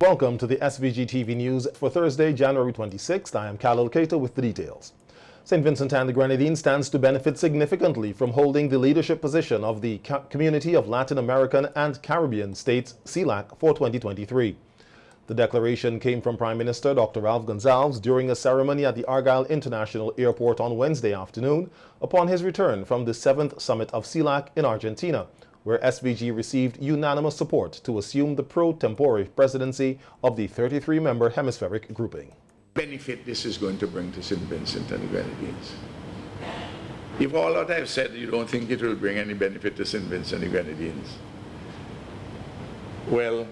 Welcome to the SVG TV News for Thursday, January 26th. I am Khalil Keita with the details. St. Vincent and the Grenadines stands to benefit significantly from holding the leadership position of the Community of Latin American and Caribbean States CELAC for 2023. The declaration came from Prime Minister Dr. Ralph Gonsalves during a ceremony at the Argyle International Airport on Wednesday afternoon upon his return from the 7th Summit of CELAC in Argentina, where SVG received unanimous support to assume the pro tempore presidency of the 33-member hemispheric grouping. Benefit this is going to bring to St. Vincent and the Grenadines. If all that I've said, you don't think it will bring any benefit to St. Vincent and the Grenadines, well,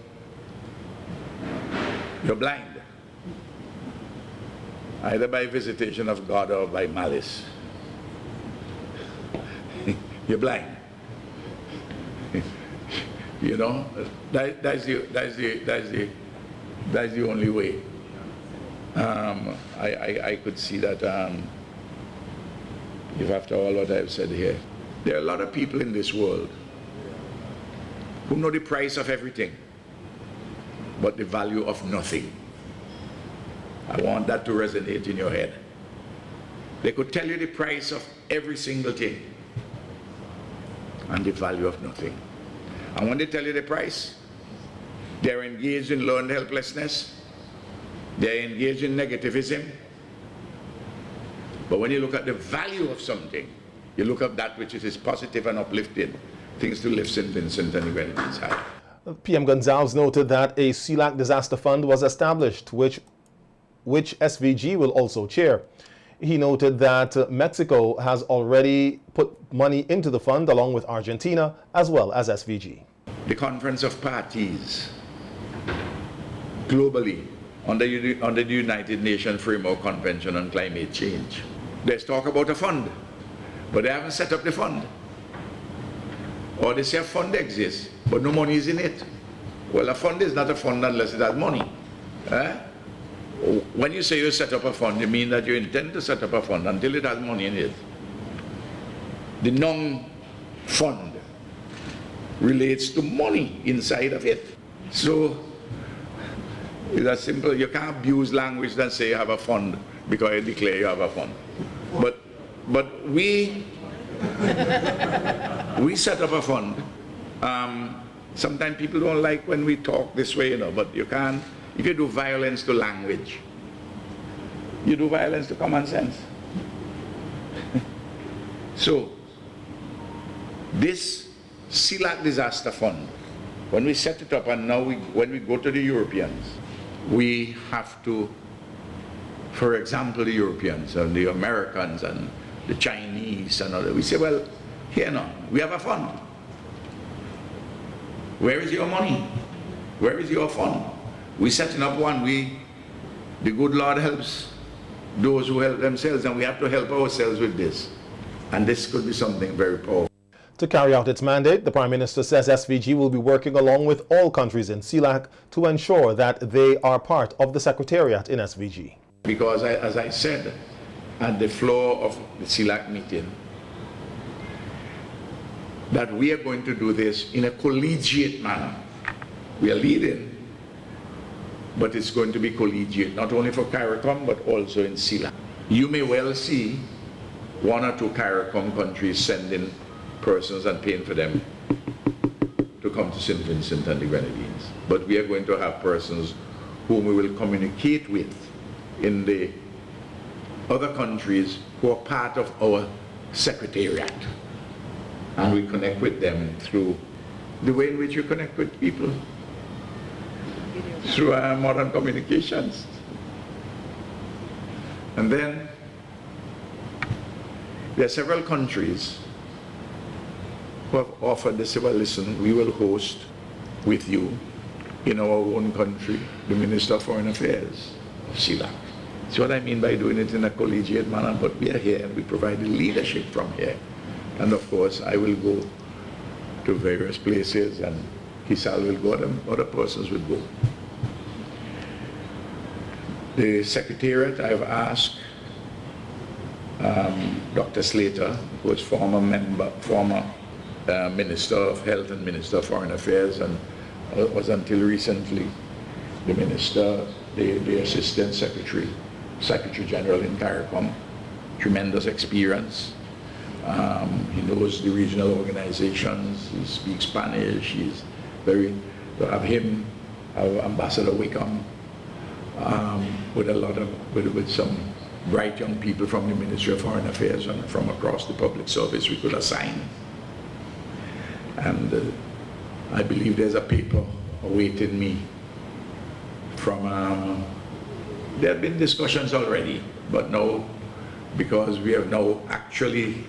you're blind, either by visitation of God or by malice. You're blind. You know, that's the only way. I could see that if after all what I've said here, there are a lot of people in this world who know the price of everything, but the value of nothing. I want that to resonate in your head. They could tell you the price of every single thing and the value of nothing. And when they tell you the price, they're engaged in learned helplessness, they're engaged in negativism. But when you look at the value of something, you look at that which is positive and uplifting, things to lift St. Vincent and the Grenadines high. PM Gonsalves noted that a CELAC disaster fund was established, which SVG will also chair. He noted that Mexico has already put money into the fund along with Argentina as well as SVG. The Conference of Parties globally under the United Nations Framework Convention on Climate Change. There's talk about a fund, but they haven't set up the fund. Or they say a fund exists, but no money is in it. Well, a fund is not a fund unless it has money. When you say you set up a fund, you mean that you intend to set up a fund until it has money in it. The non-fund relates to money inside of it. So it's as simple. You can't abuse language and say you have a fund because you declare you have a fund. But we set up a fund. Sometimes people don't like when we talk this way, you know, but you can't. If you do violence to language, you do violence to common sense. So, this CELAC disaster fund, when we set it up and now when we go to the Europeans, we have to, for example, the Europeans and the Americans and the Chinese and others, we say, well, here now, we have a fund. Where is your money? Where is your fund? We're setting up one. The good Lord helps those who help themselves, and we have to help ourselves with this. And this could be something very powerful. To carry out its mandate, the Prime Minister says SVG will be working along with all countries in CELAC to ensure that they are part of the Secretariat in SVG. Because as I said at the floor of the CELAC meeting, that we are going to do this in a collegiate manner. We are leading, but it's going to be collegiate, not only for CARICOM, but also in CELAC. You may well see one or two CARICOM countries sending persons and paying for them to come to St. Vincent and the Grenadines. But we are going to have persons whom we will communicate with in the other countries who are part of our secretariat. And we connect with them through the way in which you connect with people, through modern communications. And then there are several countries who have offered, they say, well, listen, we will host with you in our own country the Minister of Foreign Affairs of CELAC. That's what I mean by doing it in a collegiate manner, but we are here and we provide the leadership from here. And of course, I will go to various places and Kisal will go and other persons will go. The Secretariat, I've asked Dr. Slater, who was former Minister of Health and Minister of Foreign Affairs and was until recently the minister, the assistant secretary, secretary general in CARICOM, tremendous experience. He knows the regional organizations, he speaks Spanish, he's very, to have him, have Ambassador Wickham, with some bright young people from the Ministry of Foreign Affairs and from across the public service we could assign. And I believe there's a paper awaiting me from, there have been discussions already, but no, because we have now actually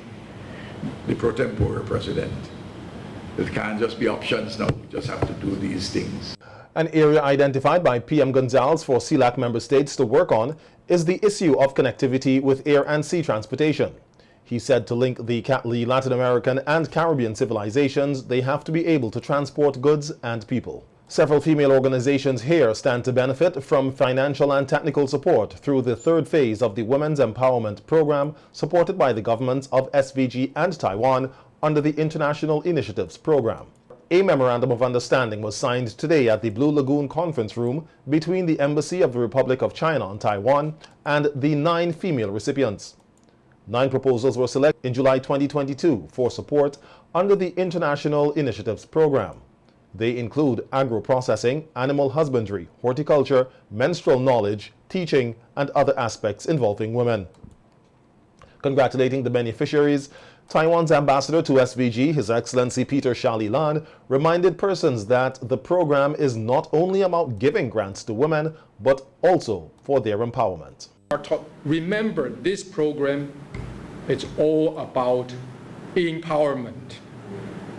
the pro tempore president. It can't just be options now, we just have to do these things. An area identified by PM Gonzalez for CELAC member states to work on is the issue of connectivity with air and sea transportation. He said to link the Latin American and Caribbean civilizations, they have to be able to transport goods and people. Several female organizations here stand to benefit from financial and technical support through the third phase of the Women's Empowerment Program supported by the governments of SVG and Taiwan under the International Initiatives Program. A memorandum of understanding was signed today at the Blue Lagoon Conference Room between the Embassy of the Republic of China on Taiwan and the 9 female recipients. 9 proposals were selected in July 2022 for support under the International Initiatives Program. They include agro-processing, animal husbandry, horticulture, menstrual knowledge, teaching, and other aspects involving women. Congratulating the beneficiaries, Taiwan's ambassador to SVG, His Excellency Peter Shali Lan, reminded persons that the program is not only about giving grants to women, but also for their empowerment. Remember, this program, it's all about empowerment.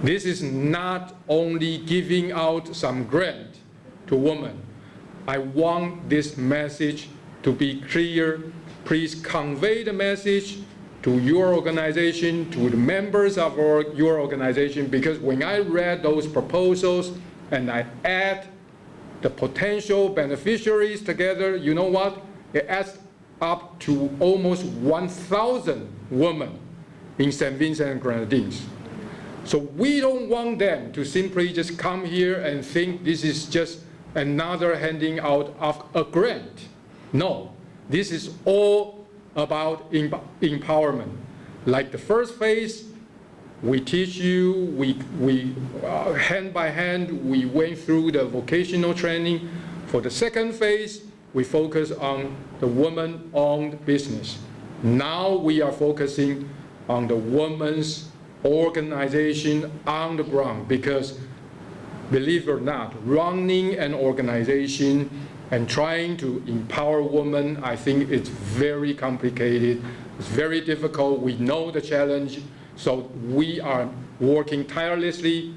This is not only giving out some grant to women. I want this message to be clear. Please convey the message to your organization, to the members of your organization, because when I read those proposals and I add the potential beneficiaries together, you know what? It adds up to almost 1,000 women in St. Vincent and Grenadines. So we don't want them to simply just come here and think this is just another handing out of a grant. No, this is all about empowerment. Like the first phase, we teach you, we hand by hand, we went through the vocational training. For the second phase, we focus on the woman-owned business. Now we are focusing on the women's organization on the ground, because believe it or not, running an organization and trying to empower women, I think it's very complicated, it's very difficult, we know the challenge, so we are working tirelessly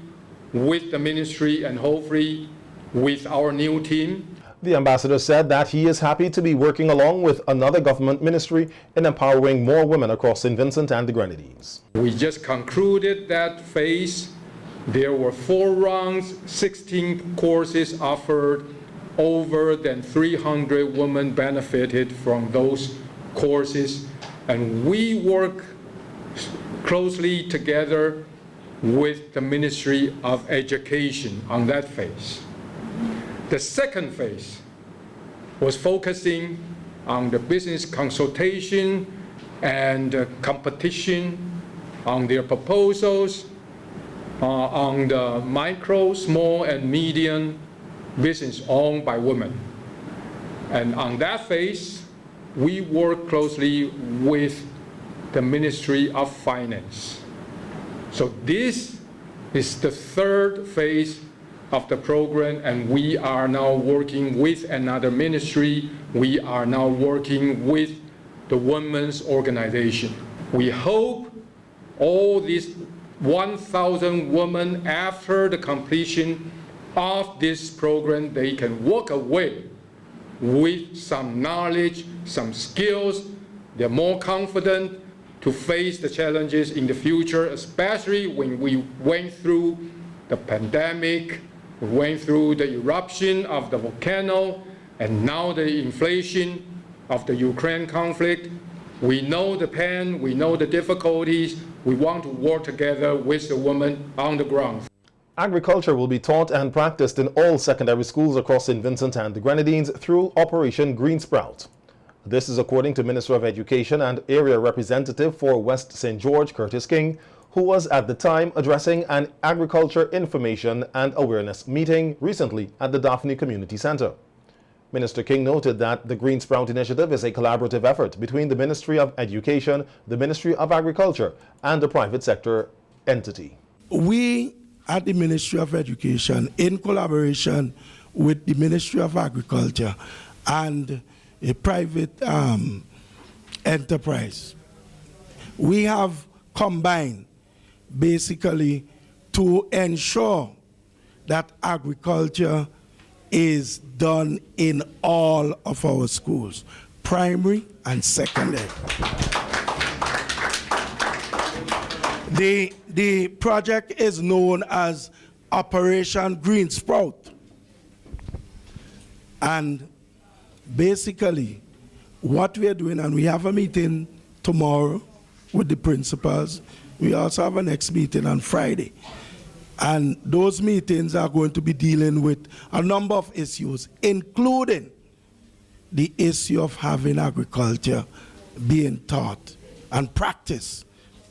with the ministry and hopefully with our new team. The ambassador said that he is happy to be working along with another government ministry in empowering more women across St. Vincent and the Grenadines. We just concluded that phase. There were 4 rounds, 16 courses offered. Over than 300 women benefited from those courses. And we work closely together with the Ministry of Education on that phase. The second phase was focusing on the business consultation and competition, on their proposals, on the micro, small, and medium business owned by women. And on that phase, we work closely with the Ministry of Finance. So this is the third phase of the program, and we are now working with another ministry. We are now working with the women's organization. We hope all these 1,000 women, after the completion of this program, they can walk away with some knowledge, some skills. They're more confident to face the challenges in the future, especially when we went through the pandemic, we went through the eruption of the volcano, and now the inflation of the Ukraine conflict. We know the pain, we know the difficulties. We want to work together with the women on the ground. Agriculture will be taught and practiced in all secondary schools across St. Vincent and the Grenadines through Operation Green Sprout. This is according to Minister of Education and Area Representative for West St. George, Curtis King, who was at the time addressing an agriculture information and awareness meeting recently at the Daphne Community Center. Minister King noted that the Green Sprout initiative is a collaborative effort between the Ministry of Education, the Ministry of Agriculture, and a private sector entity. We at the Ministry of Education, in collaboration with the Ministry of Agriculture and a private enterprise, we have combined basically to ensure that agriculture is done in all of our schools, primary and secondary. The project is known as Operation Green Sprout. And basically, what we are doing, and we have a meeting tomorrow with the principals. We also have a next meeting on Friday. And those meetings are going to be dealing with a number of issues, including the issue of having agriculture being taught and practice.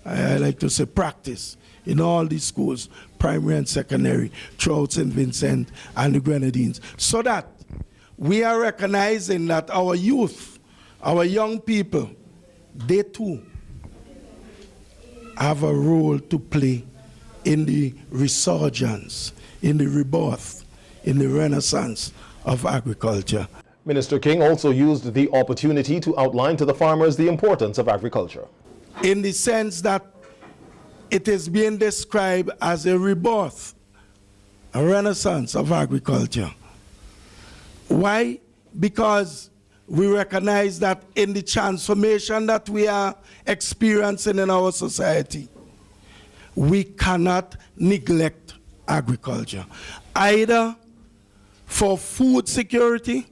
I like to say practice in all these schools, primary and secondary, throughout St. Vincent and the Grenadines, so that we are recognizing that our youth, our young people, they too have a role to play in the resurgence, in the rebirth, in the renaissance of agriculture. Minister King also used the opportunity to outline to the farmers the importance of agriculture. In the sense that it is being described as a rebirth, a renaissance of agriculture. Why? Because we recognize that in the transformation that we are experiencing in our society, we cannot neglect agriculture, either for food security,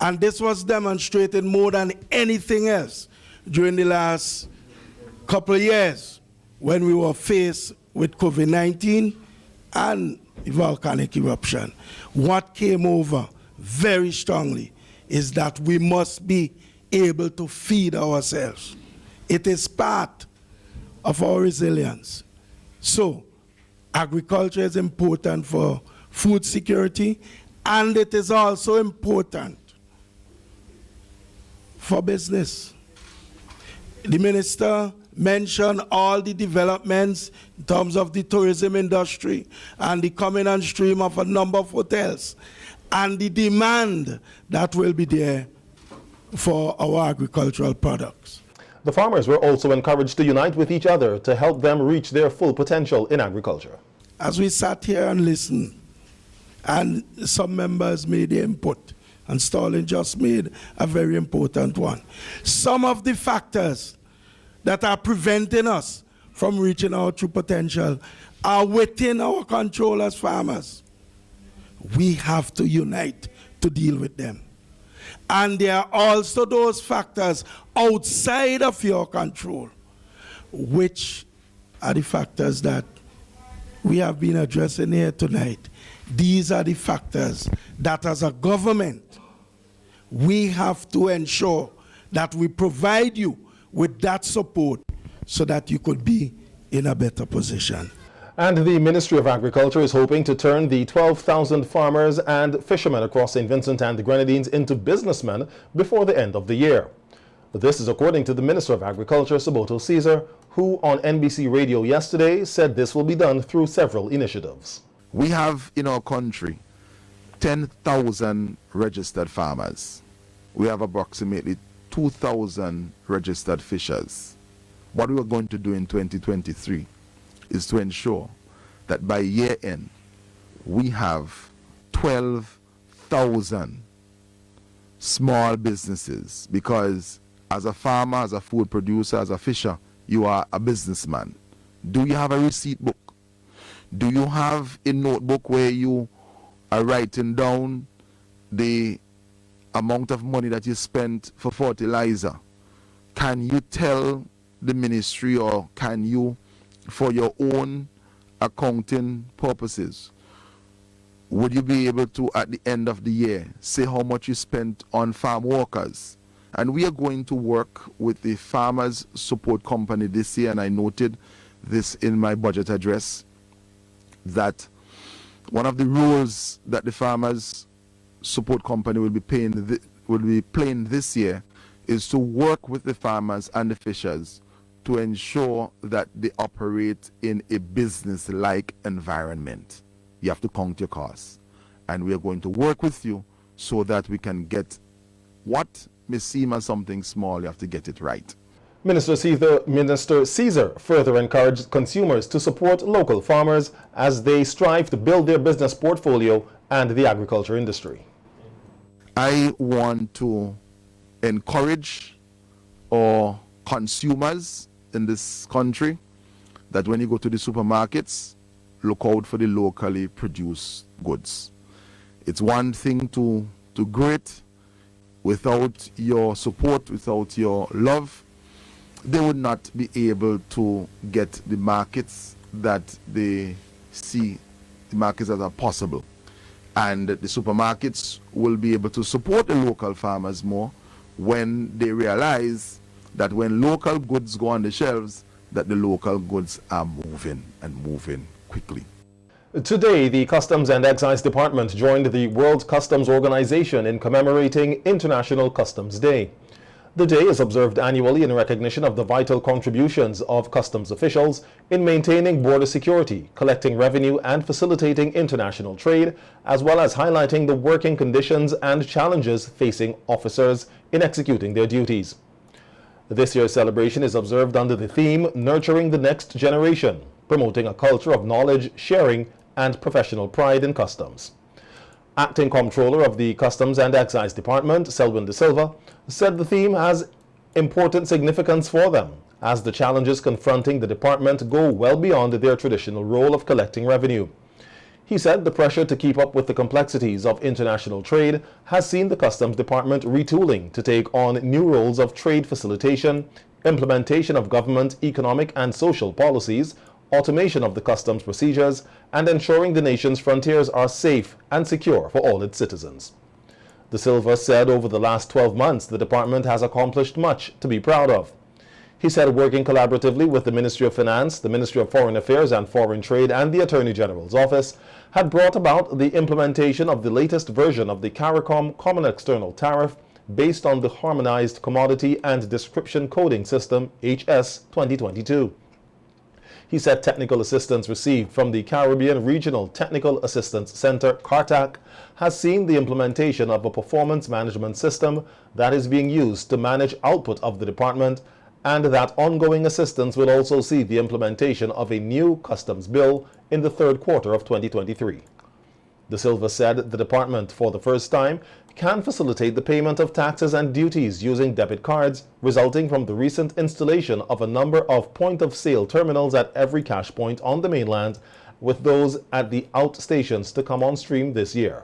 and this was demonstrated more than anything else during the last couple of years when we were faced with COVID-19 and volcanic eruption. What came over very strongly is that we must be able to feed ourselves. It is part of our resilience. So, agriculture is important for food security, and it is also important for business. The minister mentioned all the developments in terms of the tourism industry and the coming on stream of a number of hotels and the demand that will be there for our agricultural products. The farmers were also encouraged to unite with each other to help them reach their full potential in agriculture. As we sat here and listened, and some members made the input, and Stalin just made a very important one. Some of the factors that are preventing us from reaching our true potential are within our control as farmers. We have to unite to deal with them. And there are also those factors outside of your control, which are the factors that we have been addressing here tonight. These are the factors that as a government, we have to ensure that we provide you with that support so that you could be in a better position. And the Ministry of Agriculture is hoping to turn the 12,000 farmers and fishermen across St. Vincent and the Grenadines into businessmen before the end of the year. This is according to the Minister of Agriculture, Saboto Caesar, who on NBC Radio yesterday said this will be done through several initiatives. We have in our country 10,000 registered farmers. We have approximately 2,000 registered fishers. What we are going to do in 2023 is to ensure that by year end, we have 12,000 small businesses, because as a farmer, as a food producer, as a fisher, you are a businessman. Do you have a receipt book? Do you have a notebook where you are writing down the amount of money that you spent for fertilizer? Can you tell the ministry, or can you, for your own accounting purposes, would you be able to, at the end of the year, say how much you spent on farm workers? And we are going to work with the Farmers Support Company this year, and I noted this in my budget address, that one of the roles that the Farmers Support Company will be playing this year is to work with the farmers and the fishers to ensure that they operate in a business-like environment. You have to count your costs. And we are going to work with you so that we can get what may seem as something small. You have to get it right. Minister Caesar further encouraged consumers to support local farmers as they strive to build their business portfolio and the agriculture industry. I want to encourage our consumers in this country that when you go to the supermarkets, look out for the locally produced goods. It's one thing to grow it. Without your support, without your love, they would not be able to get the markets that they see, the markets that are possible. And the supermarkets will be able to support the local farmers more when they realize that when local goods go on the shelves, that the local goods are moving and moving quickly. Today, the Customs and Excise Department joined the World Customs Organization in commemorating International Customs Day. The day is observed annually in recognition of the vital contributions of customs officials in maintaining border security, collecting revenue, and facilitating international trade, as well as highlighting the working conditions and challenges facing officers in executing their duties. This year's celebration is observed under the theme Nurturing the Next Generation, promoting a culture of knowledge, sharing, and professional pride in customs. Acting Comptroller of the Customs and Excise Department, Selwyn De Silva, said the theme has important significance for them, as the challenges confronting the department go well beyond their traditional role of collecting revenue. He said the pressure to keep up with the complexities of international trade has seen the Customs Department retooling to take on new roles of trade facilitation, implementation of government economic and social policies, automation of the customs procedures, and ensuring the nation's frontiers are safe and secure for all its citizens. De Silva said over the last 12 months the department has accomplished much to be proud of. He said working collaboratively with the Ministry of Finance, the Ministry of Foreign Affairs and Foreign Trade, and the Attorney General's Office had brought about the implementation of the latest version of the CARICOM Common External Tariff based on the Harmonized Commodity and Description Coding System HS 2022. He said technical assistance received from the Caribbean Regional Technical Assistance Center, CARTAC, has seen the implementation of a performance management system that is being used to manage output of the department, and that ongoing assistance will also see the implementation of a new customs bill in the third quarter of 2023. De Silva said the department, for the first time, can facilitate the payment of taxes and duties using debit cards, resulting from the recent installation of a number of point-of-sale terminals at every cash point on the mainland, with those at the outstations to come on stream this year.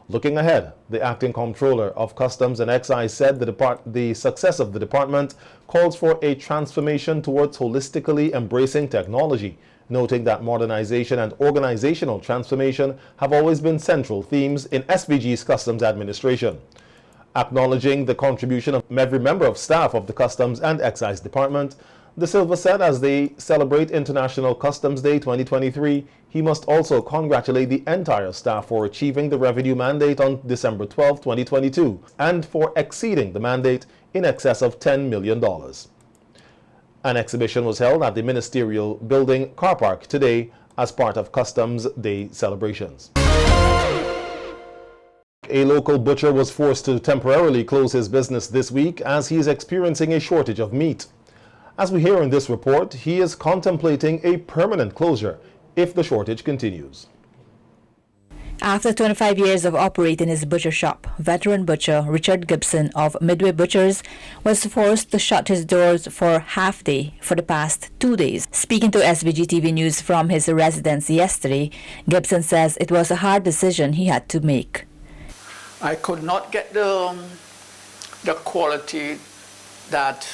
Looking ahead, the Acting Comptroller of Customs and Excise said the success of the department calls for a transformation towards holistically embracing technology, noting that modernization and organizational transformation have always been central themes in SVG's customs administration. Acknowledging the contribution of every member of staff of the Customs and Excise Department, De Silva said as they celebrate International Customs Day 2023, he must also congratulate the entire staff for achieving the revenue mandate on December 12, 2022, and for exceeding the mandate in excess of $10 million. An exhibition was held at the Ministerial Building car park today as part of Customs Day celebrations. A local butcher was forced to temporarily close his business this week as he is experiencing a shortage of meat. As we hear in this report, he is contemplating a permanent closure if the shortage continues. After 25 years of operating his butcher shop, veteran butcher Richard Gibson of Midway Butchers was forced to shut his doors for half day for the past 2 days. Speaking to SVG TV News from his residence yesterday, Gibson says it was a hard decision he had to make. I could not get the quality that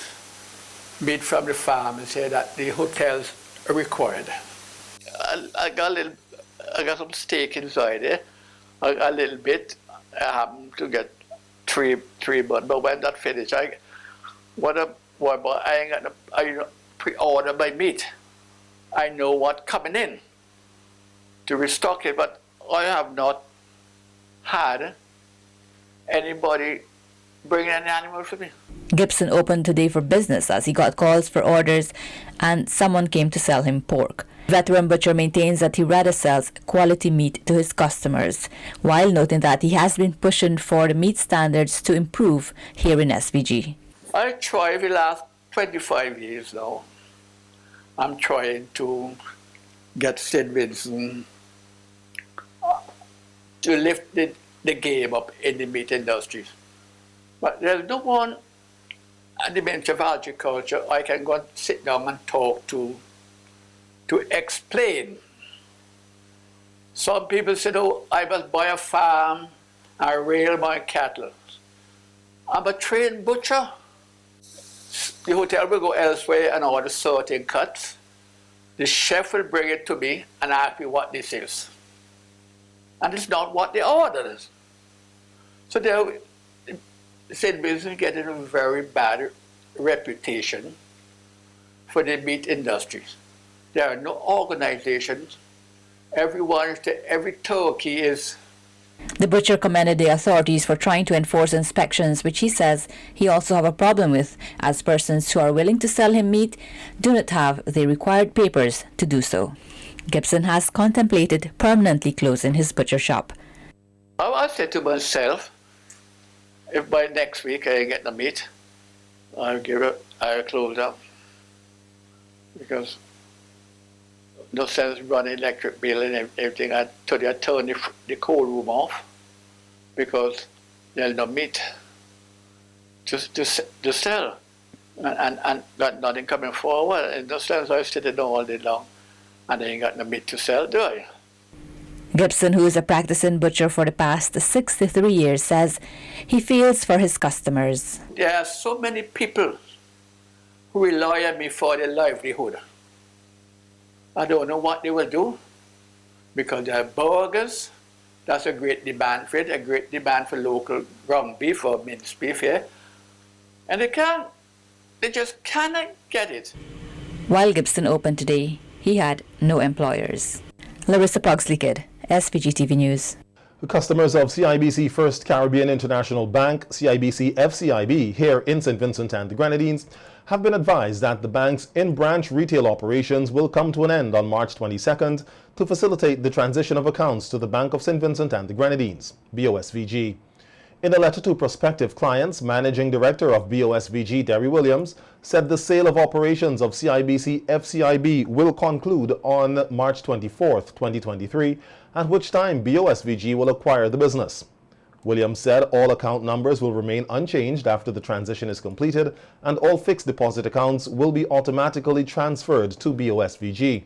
meat from the farm and say that the hotels required. I got some steak inside there, a little bit. I happen to get three but when that finished, I ain't got I pre-order my meat. I know what coming in to restock it, but I have not had anybody bring any animal for me. Gibson opened today for business as he got calls for orders and someone came to sell him pork. Veteran butcher maintains that he rather sells quality meat to his customers, while noting that he has been pushing for the meat standards to improve here in SVG. I try the last 25 years now. I'm trying to get St. Vincent to lift the game up in the meat industries. But there's no one at the Ministry of Agriculture I can go and sit down and talk to explain. Some people say, oh, I must buy a farm and rail my cattle. I'm a trained butcher. The hotel will go elsewhere and order certain cuts. The chef will bring it to me and ask me what this is. And it's not what they ordered. So St. Vincent is getting a very bad reputation for the meat industries. There are no organizations. Every turkey is. The butcher commended the authorities for trying to enforce inspections, which he says he also have a problem with, as persons who are willing to sell him meat do not have the required papers to do so. Gibson has contemplated permanently closing his butcher shop. I said to myself, if by next week I get the meat, I'll close up. Because no sense running electric bill and everything. I turn the cold room off because there's no meat to sell. And got nothing coming forward. In no sense I sit there all day long and I ain't got no meat to sell, do I? Gibson, who is a practicing butcher for the past 63 years, says he feels for his customers. There are so many people who rely on me for their livelihood. I don't know what they will do because there are burgers. That's a great demand for it, a great demand for local ground beef or minced beef here. And they just cannot get it. While Gibson opened today, he had no employers. Larissa Pugsley-Kidd, SVG TV News. The customers of CIBC First Caribbean International Bank, CIBC FCIB, here in St. Vincent and the Grenadines, have been advised that the bank's in-branch retail operations will come to an end on March 22nd to facilitate the transition of accounts to the Bank of St. Vincent and the Grenadines, BOSVG. In a letter to prospective clients, Managing Director of BOSVG, Derry Williams, said the sale of operations of CIBC FCIB will conclude on March 24th, 2023, at which time BOSVG will acquire the business. Williams said all account numbers will remain unchanged after the transition is completed, and all fixed deposit accounts will be automatically transferred to BOSVG.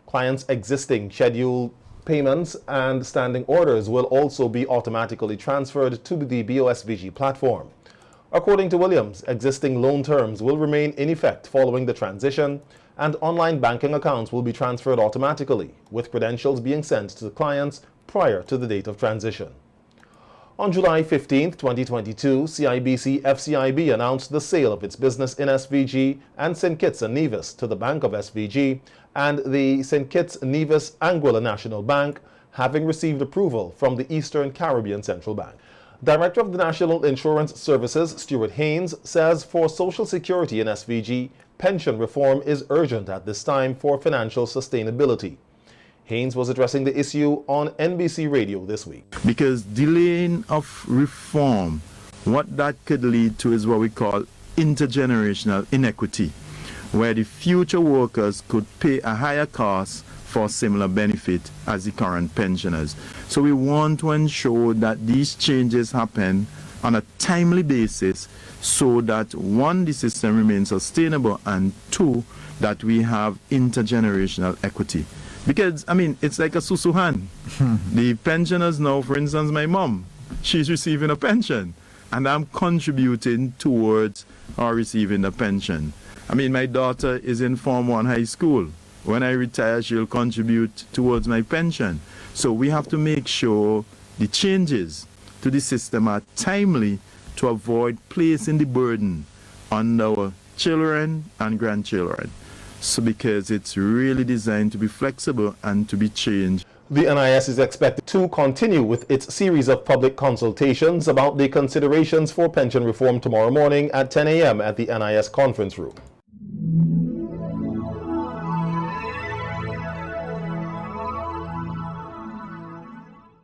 Clients' existing scheduled payments and standing orders will also be automatically transferred to the BOSVG platform. According to Williams, existing loan terms will remain in effect following the transition, and online banking accounts will be transferred automatically, with credentials being sent to the clients prior to the date of transition. On July 15, 2022, CIBC FCIB announced the sale of its business in SVG and St. Kitts and Nevis to the Bank of SVG and the St. Kitts Nevis Anguilla National Bank, having received approval from the Eastern Caribbean Central Bank. Director of the National Insurance Services, Stuart Haynes, says for Social Security in SVG, pension reform is urgent at this time for financial sustainability. Haynes was addressing the issue on NBC Radio this week. Because delaying of reform, what that could lead to is what we call intergenerational inequity, where the future workers could pay a higher cost for similar benefit as the current pensioners. So we want to ensure that these changes happen on a timely basis so that one, the system remains sustainable, and two, that we have intergenerational equity. Because, I mean, it's like a susuhan. The pensioners now, for instance, my mom, she's receiving a pension, and I'm contributing towards her receiving the pension. I mean, my daughter is in Form 1 high school. When I retire, she'll contribute towards my pension. So we have to make sure the changes to the system are timely to avoid placing the burden on our children and grandchildren. So because it's really designed to be flexible and to be changed. The NIS is expected to continue with its series of public consultations about the considerations for pension reform tomorrow morning at 10 a.m. at the NIS conference room.